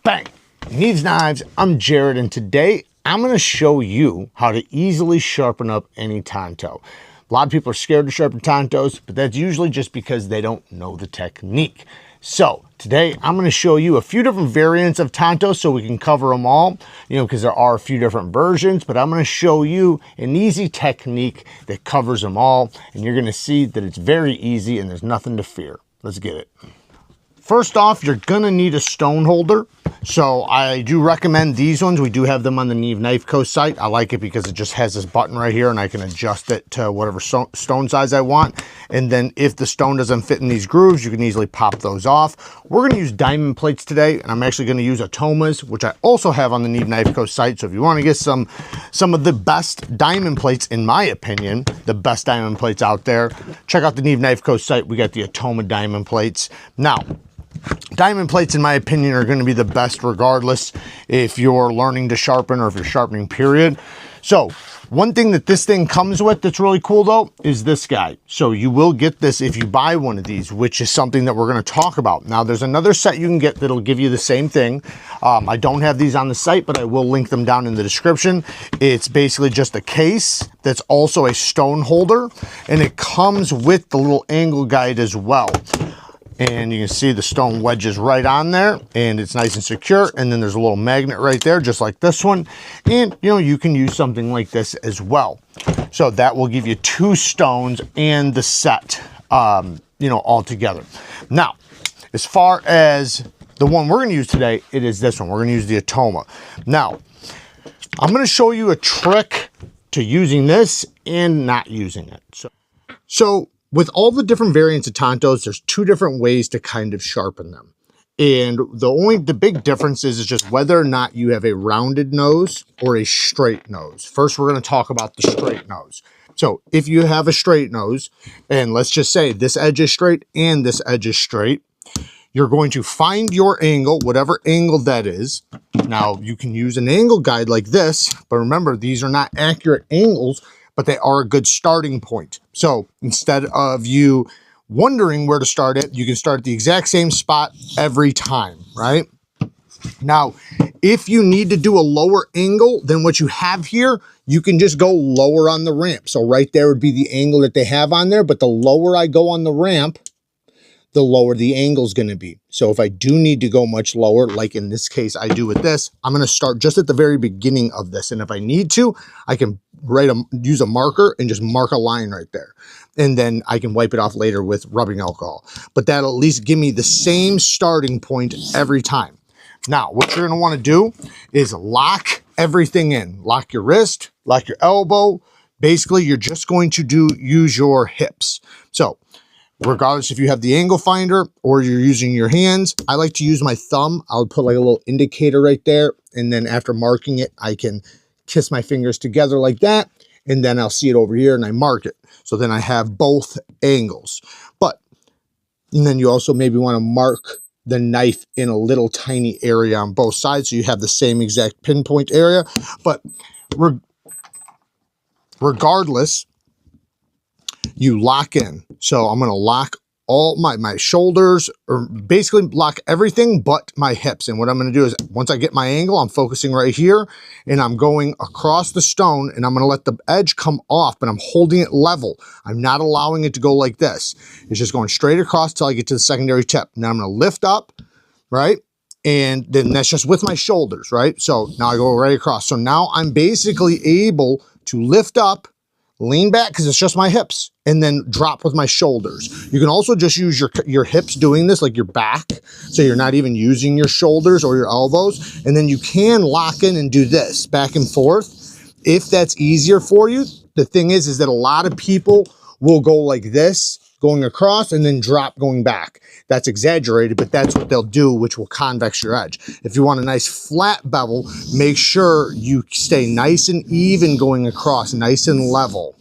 Bang! Needs Knives, I'm Jared, and today I'm going to show you how to easily sharpen up any Tanto. A lot of people are scared to sharpen Tantos, but that's usually just because they don't know the technique. So today I'm going to show you a few different variants of Tanto so we can cover them all, because there are a few different versions, but I'm going to show you an easy technique that covers them all, and you're going to see that it's very easy and there's nothing to fear. Let's get it. First off, you're gonna need a stone holder. So I do recommend these ones. We do have them on the Neve Knife Co. site. I like it because it just has this button right here and I can adjust it to whatever stone size I want. And then if the stone doesn't fit in these grooves, you can easily pop those off. We're gonna use diamond plates today, and I'm actually gonna use Atomas, which I also have on the Neve Knife Co. site. So if you wanna get some of the best diamond plates, in my opinion, the best diamond plates out there, check out the Neve Knife Co. site. We got the Atoma diamond plates. Now, diamond plates, in my opinion, are going to be the best regardless if you're learning to sharpen or if you're sharpening, period. So one thing that this thing comes with that's really cool though is this guy. So you will get this if you buy one of these, which is something that we're going to talk about. Now there's another set you can get that'll give you the same thing. I don't have these on the site, but I will link them down in the description. It's basically just a case that's also a stone holder, and it comes with the little angle guide as well. And you can see the stone wedges right on there, and it's nice and secure. And then there's a little magnet right there, just like this one. And you can use something like this as well. So that will give you two stones and the set, all together. Now, as far as the one we're going to use today, it is this one. We're going to use the Atoma. Now, I'm going to show you a trick to using this and not using it. So with all the different variants of Tantos, there's two different ways to kind of sharpen them. And the big difference is just whether or not you have a rounded nose or a straight nose. First, we're going to talk about the straight nose. So if you have a straight nose, and let's just say this edge is straight and this edge is straight, you're going to find your angle, whatever angle that is. Now, you can use an angle guide like this, but remember, these are not accurate angles, but they are a good starting point. So instead of you wondering where to start it, you can start at the exact same spot every time, right? Now, if you need to do a lower angle than what you have here, you can just go lower on the ramp. So right there would be the angle that they have on there, but the lower I go on the ramp, the lower the angle is going to be. So if I do need to go much lower, like in this case I do with this, I'm going to start just at the very beginning of this. And if I need to, I can use a marker and just mark a line right there. And then I can wipe it off later with rubbing alcohol. But that'll at least give me the same starting point every time. Now, what you're going to want to do is lock everything in. Lock your wrist, lock your elbow. Basically, you're just going to use your hips. So regardless if you have the angle finder or you're using your hands, I like to use my thumb. I'll put like a little indicator right there. And then after marking it, I can kiss my fingers together like that. And then I'll see it over here and I mark it. So then I have both angles. And then you also maybe want to mark the knife in a little tiny area on both sides. So you have the same exact pinpoint area. But regardless, you lock in. So I'm going to lock all my shoulders, or basically lock everything but my hips. And what I'm going to do is once I get my angle, I'm focusing right here and I'm going across the stone, and I'm going to let the edge come off, but I'm holding it level. I'm not allowing it to go like this. It's just going straight across till I get to the secondary tip. Now I'm going to lift up, right? And then that's just with my shoulders, right? So now I go right across. So now I'm basically able to lift up, lean back because it's just my hips, and then drop with my shoulders. You can also just use your hips doing this, like your back, so you're not even using your shoulders or your elbows. And then you can lock in and do this back and forth if that's easier for you. The thing is that a lot of people will go like this, going across, and then drop going back. That's exaggerated, but that's what they'll do, which will convex your edge. If you want a nice flat bevel, make sure you stay nice and even going across, nice and level.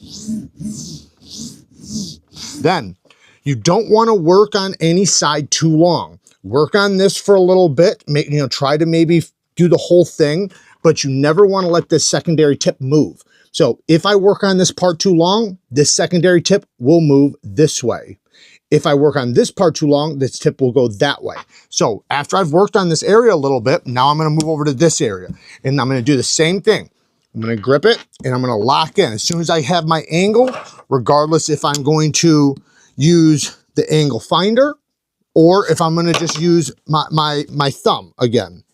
Then, you don't want to work on any side too long. Work on this for a little bit. Try to maybe do the whole thing, but you never want to let this secondary tip move. So if I work on this part too long, this secondary tip will move this way. If I work on this part too long, this tip will go that way. So after I've worked on this area a little bit, now I'm gonna move over to this area and I'm gonna do the same thing. I'm gonna grip it and I'm gonna lock in. As soon as I have my angle, regardless if I'm going to use the angle finder or if I'm gonna just use my thumb again,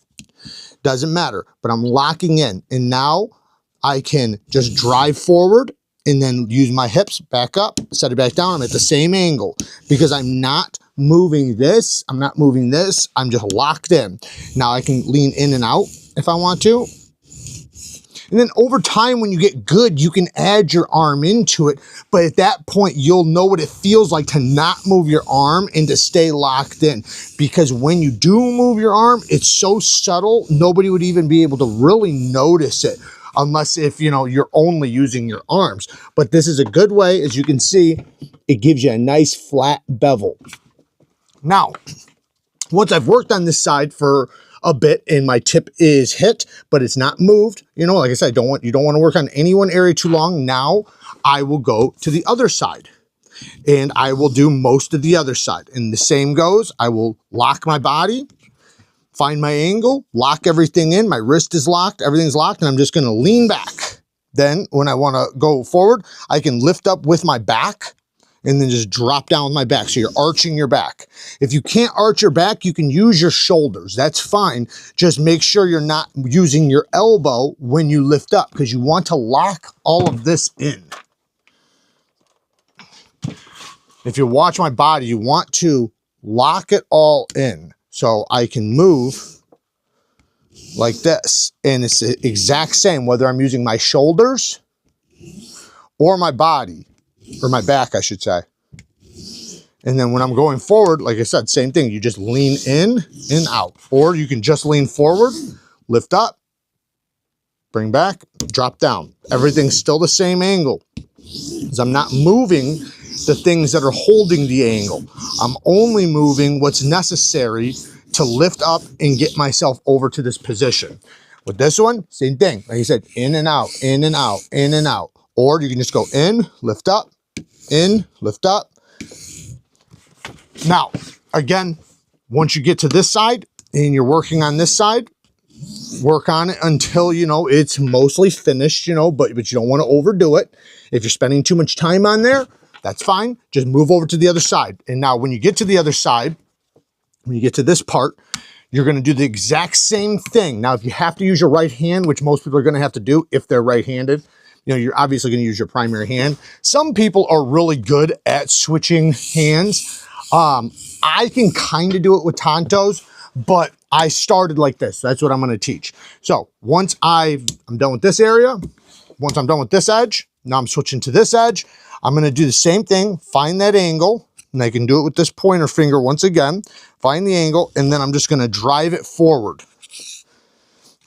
doesn't matter, but I'm locking in. And now I can just drive forward and then use my hips back up, set it back down. I'm at the same angle because I'm not moving this. I'm not moving this. I'm just locked in. Now I can lean in and out if I want to. And then over time, when you get good, you can add your arm into it. But at that point, you'll know what it feels like to not move your arm and to stay locked in. Because when you do move your arm, it's so subtle, nobody would even be able to really notice it. Unless if, you know, you're only using your arms. But this is a good way, as you can see, it gives you a nice flat bevel. Now, once I've worked on this side for a bit and my tip is hit, but it's not moved, you know, like I said, you don't want to work on any one area too long. Now I will go to the other side and I will do most of the other side. And the same goes, I will lock my body, find my angle, lock everything in, my wrist is locked, everything's locked, and I'm just gonna lean back. Then when I wanna go forward, I can lift up with my back and then just drop down with my back. So you're arching your back. If you can't arch your back, you can use your shoulders. That's fine. Just make sure you're not using your elbow when you lift up because you want to lock all of this in. If you watch my body, you want to lock it all in. So I can move like this. And it's the exact same, whether I'm using my shoulders or my body, or my back, I should say. And then when I'm going forward, like I said, same thing. You just lean in and out. Or you can just lean forward, lift up, bring back, drop down. Everything's still the same angle. Because I'm not moving the things that are holding the angle. I'm only moving what's necessary to lift up and get myself over to this position. With this one, same thing. Like I said, in and out, in and out, in and out. Or you can just go in, lift up, in, lift up. Now, again, once you get to this side and you're working on this side, work on it until, you know, it's mostly finished, you know, but you don't want to overdo it. If you're spending too much time on there, that's fine. Just move over to the other side. And now when you get to the other side, when you get to this part, you're going to do the exact same thing. Now, if you have to use your right hand, which most people are going to have to do if they're right-handed, you know, you're obviously going to use your primary hand. Some people are really good at switching hands. I can kind of do it with tantos, but I started like this. That's what I'm going to teach. So once I'm done with this area, once I'm done with this edge, now I'm switching to this edge. I'm going to do the same thing, find that angle, and I can do it with this pointer finger once again, find the angle, and then I'm just going to drive it forward.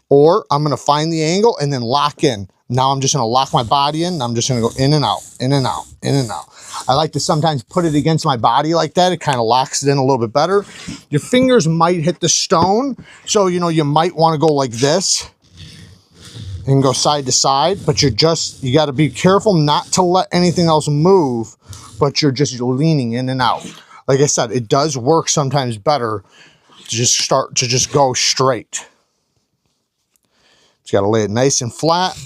Or I'm going to find the angle and then lock in. Now I'm just going to lock my body in. And I'm just going to go in and out, in and out, in and out. I like to sometimes put it against my body like that. It kind of locks it in a little bit better. Your fingers might hit the stone. So, you know, you might want to go like this and go side to side, but you got to be careful not to let anything else move, but you're leaning in and out. Like I said, it does work sometimes better to just go straight. Just got to lay it nice and flat.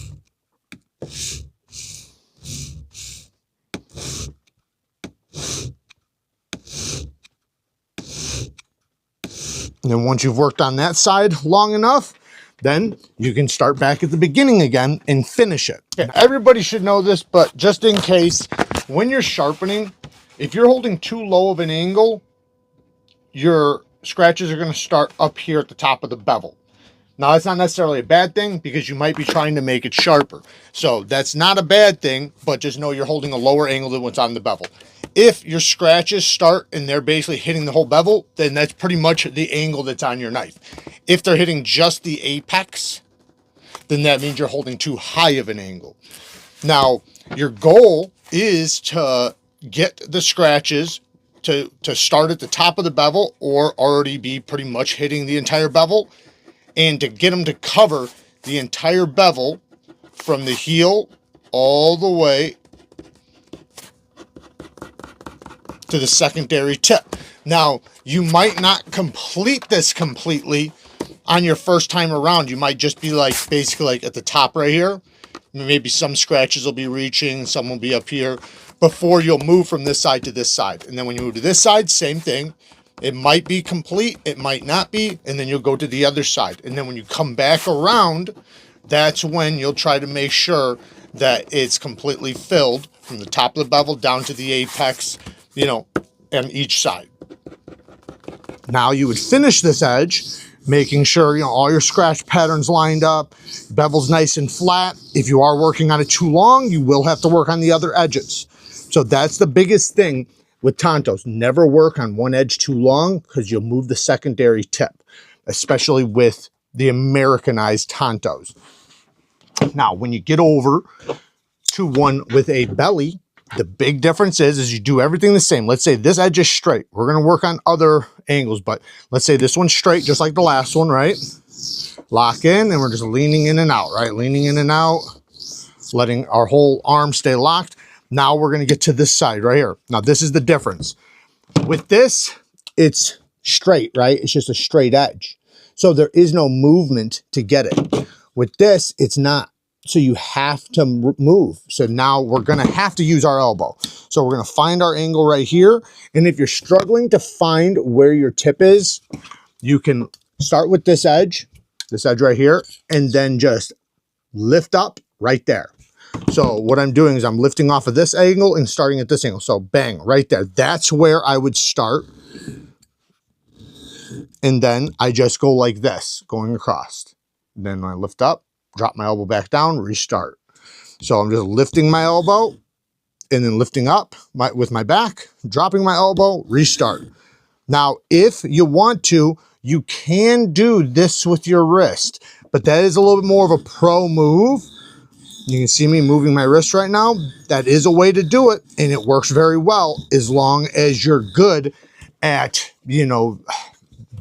And then once you've worked on that side long enough, then you can start back at the beginning again and finish it. Okay, everybody should know this, but just in case, when you're sharpening, if you're holding too low of an angle, your scratches are going to start up here at the top of the bevel. Now, that's not necessarily a bad thing because you might be trying to make it sharper. So that's not a bad thing, but just know you're holding a lower angle than what's on the bevel. If your scratches start and they're basically hitting the whole bevel, then that's pretty much the angle that's on your knife. If they're hitting just the apex, then that means you're holding too high of an angle. Now, your goal is to get the scratches to start at the top of the bevel or already be pretty much hitting the entire bevel, and to get them to cover the entire bevel from the heel all the way to the secondary tip. Now, you might not complete this completely on your first time around. You might just be like, basically like at the top right here. Maybe some scratches will be reaching, some will be up here, before you'll move from this side to this side. And then when you move to this side, same thing. It might be complete, it might not be, and then you'll go to the other side. And then when you come back around, that's when you'll try to make sure that it's completely filled from the top of the bevel down to the apex, you know, on each side. Now you would finish this edge, making sure, you know, all your scratch patterns lined up, bevel's nice and flat. If you are working on it too long, you will have to work on the other edges. So that's the biggest thing with tantos. Never work on one edge too long because you'll move the secondary tip, especially with the Americanized tantos. Now, when you get over to one with a belly, the big difference is you do everything the same. Let's say this edge is straight. We're going to work on other angles, but let's say this one's straight, just like the last one, right? Lock in, and we're just leaning in and out, right? Leaning in and out, letting our whole arm stay locked. Now we're going to get to this side right here. Now, this is the difference. With this, it's straight, right? It's just a straight edge. So there is no movement to get it. With this, it's not. So you have to move. So now we're going to have to use our elbow. So we're going to find our angle right here. And if you're struggling to find where your tip is, you can start with this edge right here, and then just lift up right there. So what I'm doing is I'm lifting off of this angle and starting at this angle. So bang, right there. That's where I would start. And then I just go like this, going across. Then I lift up, drop my elbow back down, restart. So I'm just lifting my elbow and then lifting up with my back, dropping my elbow, restart. Now, if you want to, you can do this with your wrist, but that is a little bit more of a pro move. You can see me moving my wrist right now. That is a way to do it, and it works very well as long as you're good at, you know,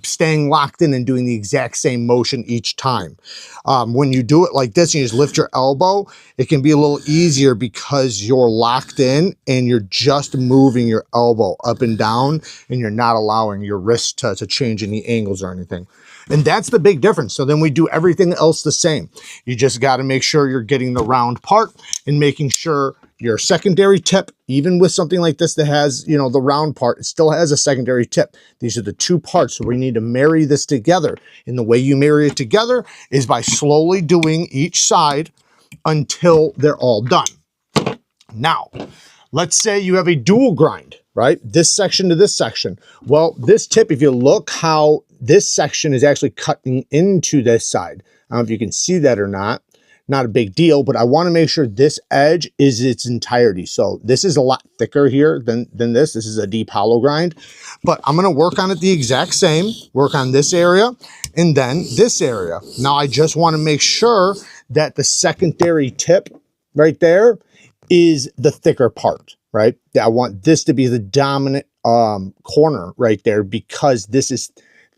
staying locked in and doing the exact same motion each time. When you do it like this, and you just lift your elbow, it can be a little easier because you're locked in and you're just moving your elbow up and down, and you're not allowing your wrist to change any angles or anything. And that's the big difference. So then we do everything else the same. You just got to make sure you're getting the round part and making sure your secondary tip, even with something like this that has, you know, the round part, it still has a secondary tip. These are the two parts. So we need to marry this together. And the way you marry it together is by slowly doing each side until they're all done. Now, let's say you have a dual grind, right? This section to this section. Well, this tip, if you look how this section is actually cutting into this side. I don't know if you can see that or not. Not a big deal, but I want to make sure this edge is its entirety. So this is a lot thicker here than this. This is a deep hollow grind, but I'm going to work on it the exact same, work on this area and then this area. Now I just want to make sure that the secondary tip right there is the thicker part, right? I want this to be the dominant corner right there because this is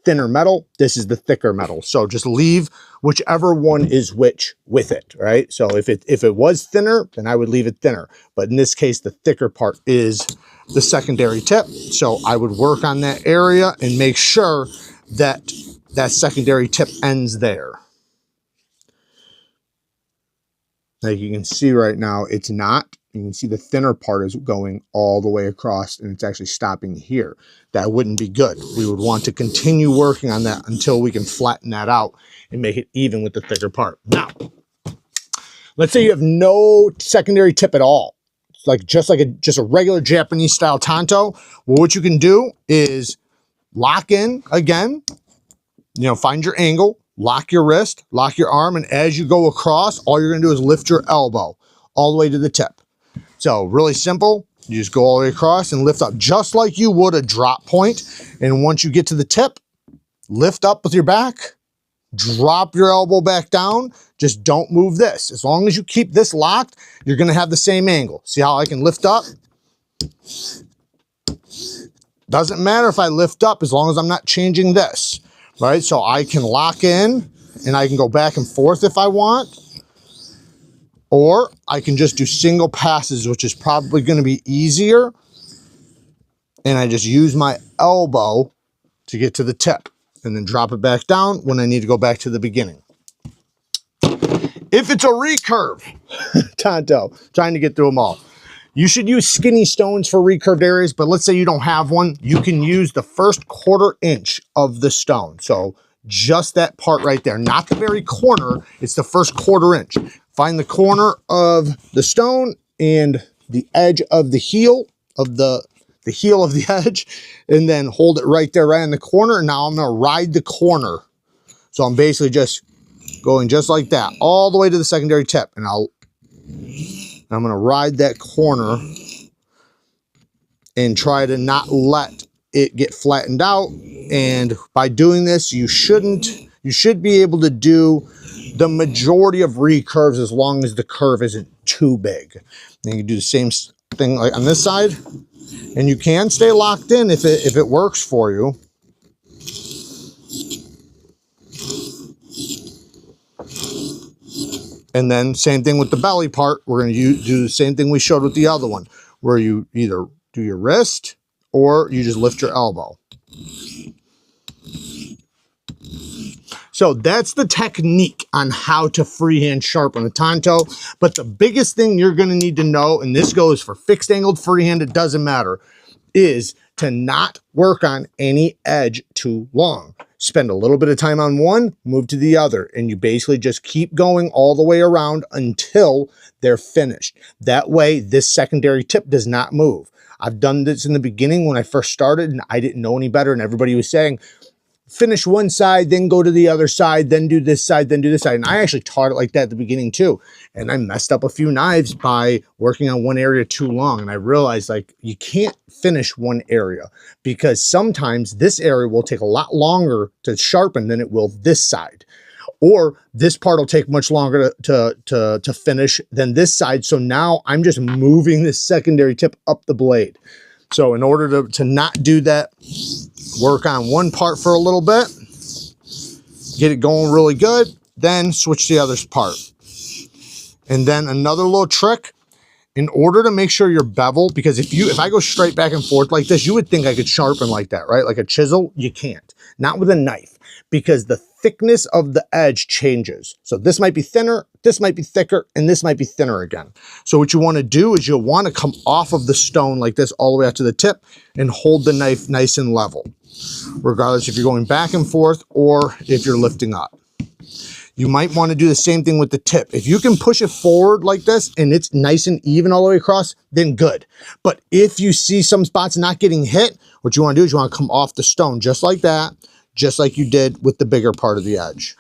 thinner metal, this is the thicker metal. So just leave whichever one is which with it, right? So if it was thinner, then I would leave it thinner. But in this case, the thicker part is the secondary tip. So I would work on that area and make sure that that secondary tip ends there. Like you can see right now, it's not. You can see the thinner part is going all the way across and it's actually stopping here. That wouldn't be good. We would want to continue working on that until we can flatten that out and make it even with the thicker part. Now, let's say you have no secondary tip at all. It's like just a regular Japanese style tanto. Well, what you can do is lock in again, you know, find your angle, lock your wrist, lock your arm, and as you go across, all you're gonna do is lift your elbow all the way to the tip. So really simple, you just go all the way across and lift up just like you would a drop point. And once you get to the tip, lift up with your back, drop your elbow back down, just don't move this. As long as you keep this locked, you're gonna have the same angle. See how I can lift up? Doesn't matter if I lift up as long as I'm not changing this, right? So I can lock in and I can go back and forth if I want. Or I can just do single passes, which is probably going to be easier. and I just use my elbow to get to the tip and then drop it back down when I need to go back to the beginning. If it's a recurve, Tanto, trying to get through them all. You should use skinny stones for recurved areas, but let's say you don't have one. You can use the first 1/4 inch of the stone. So just that part right there, not the very corner, it's the first 1/4 inch. Find the corner of the stone and the edge of the heel of the heel of the edge, and then hold it right there, right in the corner. And now I'm gonna ride the corner. So I'm basically just going just like that, all the way to the secondary tip. And I'm gonna ride that corner and try to not let it get flattened out. And by doing this, you should be able to do the majority of recurves as long as the curve isn't too big. And you can do the same thing like on this side, and you can stay locked in if it works for you. And then same thing with the belly part. We're going to do the same thing we showed with the other one, where you either do your wrist or you just lift your elbow. So that's the technique on how to freehand sharpen a Tanto. But the biggest thing you're going to need to know, and this goes for fixed angled freehand, it doesn't matter, is to not work on any edge too long. Spend a little bit of time on one, move to the other, and you basically just keep going all the way around until they're finished. That way, this secondary tip does not move. I've done this in the beginning when I first started and I didn't know any better, and everybody was saying, finish one side, then go to the other side, then do this side, then do this side. And I actually taught it like that at the beginning too. And I messed up a few knives by working on one area too long. And I realized, like, you can't finish one area because sometimes this area will take a lot longer to sharpen than it will this side. Or this part will take much longer to finish than this side. So now I'm just moving this secondary tip up the blade. So in order to not do that, work on one part for a little bit, get it going really good, then switch to the other part. And then another little trick, in order to make sure your bevel, because if I go straight back and forth like this, you would think I could sharpen like that, right? Like a chisel, you can't. Not with a knife, because the thickness of the edge changes. So this might be thinner, this might be thicker, and this might be thinner again. So what you want to do is you'll want to come off of the stone like this all the way out to the tip and hold the knife nice and level, regardless if you're going back and forth or if you're lifting up. You might want to do the same thing with the tip. If you can push it forward like this and it's nice and even all the way across, then good. But if you see some spots not getting hit, what you want to do is you want to come off the stone just like that, just like you did with the bigger part of the edge.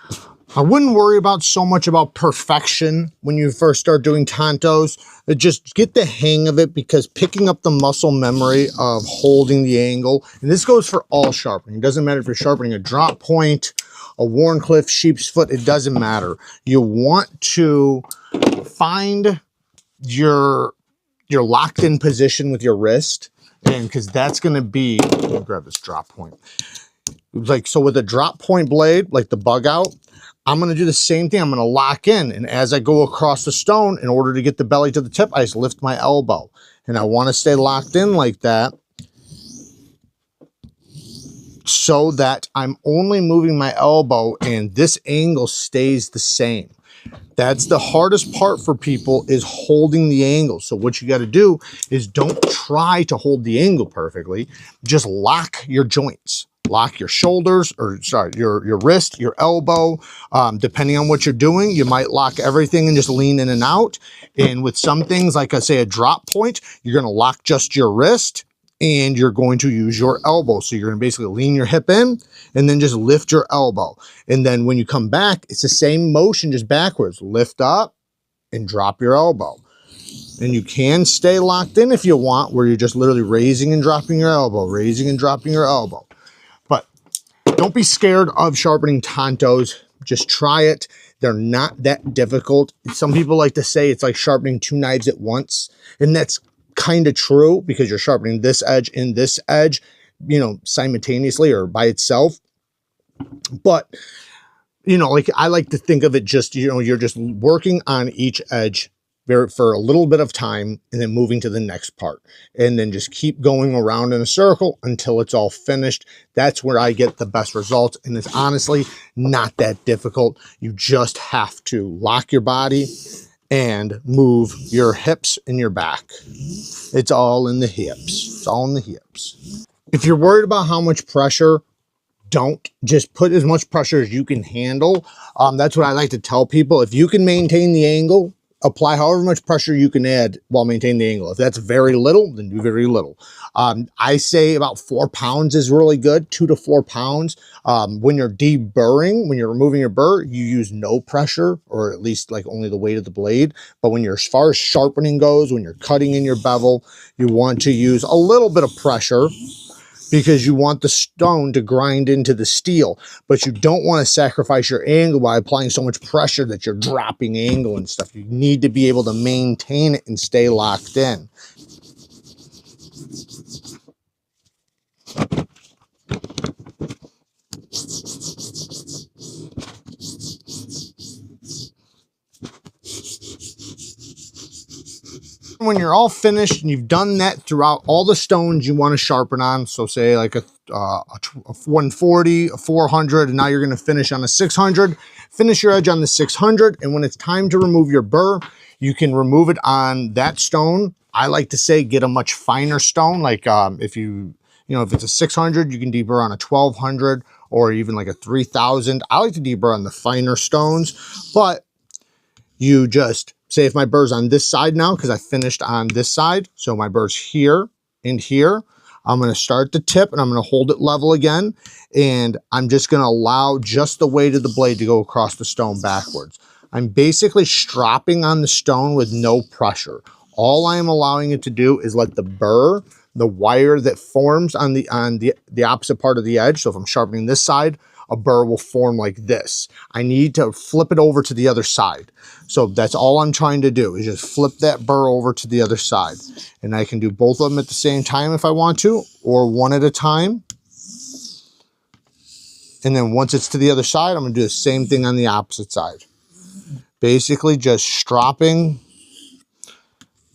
I wouldn't worry about so much about perfection when you first start doing Tantos. Just get the hang of it, because picking up the muscle memory of holding the angle, and this goes for all sharpening. It doesn't matter if you're sharpening a drop point, a Warncliffe, sheep's foot, it doesn't matter. You want to find your locked in position with your wrist, and because that's going to be, let me grab this drop point. Like, so with a drop point blade, like the bug out, I'm going to do the same thing. I'm going to lock in, and as I go across the stone, in order to get the belly to the tip, I just lift my elbow, and I want to stay locked in like that, so that I'm only moving my elbow and this angle stays the same. That's the hardest part for people, is holding the angle. So what you got to do is don't try to hold the angle perfectly. Just lock your joints. Lock your shoulders, or sorry, your wrist, your elbow. Depending on what you're doing, you might lock everything and just lean in and out. And with some things, like I say, a drop point, you're going to lock just your wrist and you're going to use your elbow. So you're going to basically lean your hip in and then just lift your elbow. And then when you come back, it's the same motion, just backwards. Lift up and drop your elbow. And you can stay locked in if you want, where you're just literally raising and dropping your elbow, raising and dropping your elbow. But don't be scared of sharpening Tantos. Just try it. They're not that difficult. Some people like to say it's like sharpening two knives at once. And that's kind of true, because you're sharpening this edge and this edge, you know, simultaneously or by itself. But, you know, like I like to think of it just, you know, you're just working on each edge for a little bit of time and then moving to the next part. And then just keep going around in a circle until it's all finished. That's where I get the best results. And it's honestly not that difficult. You just have to lock your body and move your hips and your back. It's all in the hips. It's all in the hips. If you're worried about how much pressure, don't. Just put as much pressure as you can handle. That's what I like to tell people. If you can maintain the angle, apply however much pressure you can add while maintaining the angle. If that's very little, then do very little. I say about 4 pounds is really good, 2 to 4 pounds. When you're deburring, when you're removing your burr, you use no pressure, or at least like only the weight of the blade. But when you're, as far as sharpening goes, when you're cutting in your bevel, you want to use a little bit of pressure, because you want the stone to grind into the steel, but you don't want to sacrifice your angle by applying so much pressure that you're dropping angle and stuff. You need to be able to maintain it and stay locked in. When you're all finished and you've done that throughout all the stones you want to sharpen on, so say like a 140, a 400, and now you're going to finish on a 600, finish your edge on the 600, and when it's time to remove your burr, you can remove it on that stone. I like to say get a much finer stone, like if it's a 600, you can deburr on a 1200 or even like a 3000. I like to deburr on the finer stones, but you just say if my burr's on this side now, because I finished on this side, so my burr's here and here, I'm going to start the tip and I'm going to hold it level again, and I'm just going to allow just the weight of the blade to go across the stone backwards. I'm basically stropping on the stone with no pressure. All I am allowing it to do is let the burr, the wire that forms on the opposite part of the edge, so if I'm sharpening this side, a burr will form like this. I need to flip it over to the other side. So that's all I'm trying to do, is just flip that burr over to the other side. And I can do both of them at the same time if I want to, or one at a time. And then once it's to the other side, I'm gonna do the same thing on the opposite side. Basically just stropping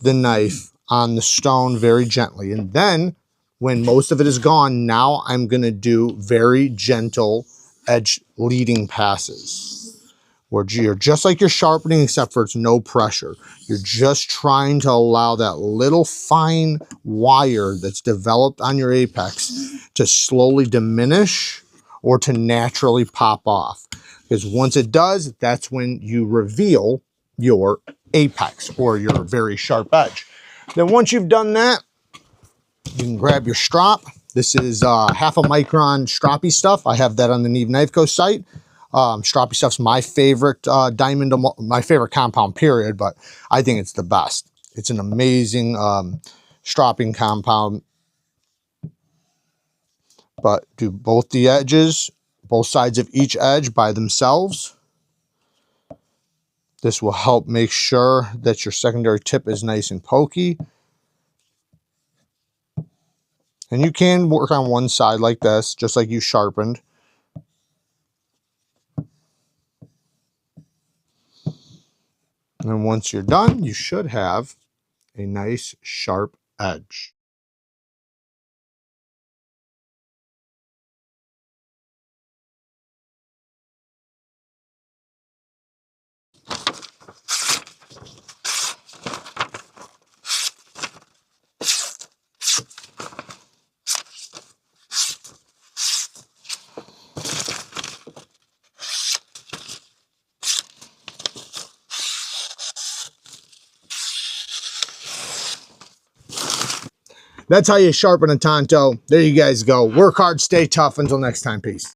the knife on the stone very gently. And then when most of it is gone, now I'm gonna do very gentle edge leading passes, where you're just like you're sharpening, except for it's no pressure. You're just trying to allow that little fine wire that's developed on your apex to slowly diminish or to naturally pop off. Because once it does, that's when you reveal your apex or your very sharp edge. Then once you've done that, you can grab your strop. This is half a micron stroppy stuff. I have that on the Neve Knife Co site. Stroppy stuff's my favorite my favorite compound, period, but I think it's the best. It's an amazing stropping compound. But do both the edges, both sides of each edge by themselves. This will help make sure that your secondary tip is nice and pokey. And you can work on one side like this, just like you sharpened. And then once you're done, you should have a nice sharp edge. That's how you sharpen a Tanto. There you guys go. Work hard, stay tough. Until next time, peace.